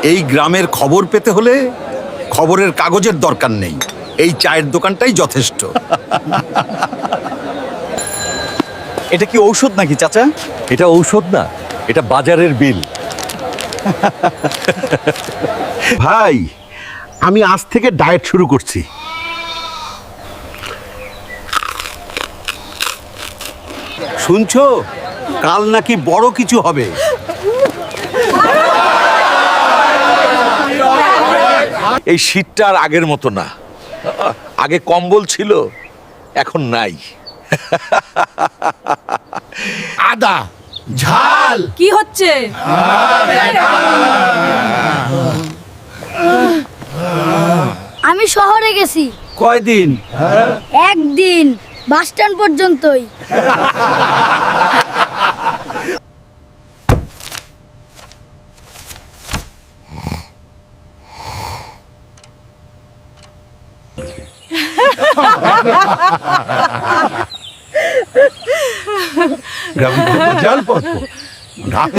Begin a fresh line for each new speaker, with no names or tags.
এই গ্রামের খবর পেতে হলে খবরের কাগজের দরকার নেই, এই চায়ের দোকানটাই যথেষ্ট।
এটা কি ঔষধ নাকি চাচা?
এটা ঔষধ না, এটা বাজারের বিল।
ভাই, আমি আজ থেকে ডায়েট শুরু করছি। শুনছো, কাল নাকি বড় কিছু হবে।
এই শীতটা আর আগের মতো না। আগে কম্বল ছিল, এখন নাই।
আদা, ঝাল।
কি হচ্ছে?
আমি শহরে গেছি।
কয়দিন?
একদিন, বাস স্ট্যান্ড পর্যন্তই।
গ্রামে জাল পথ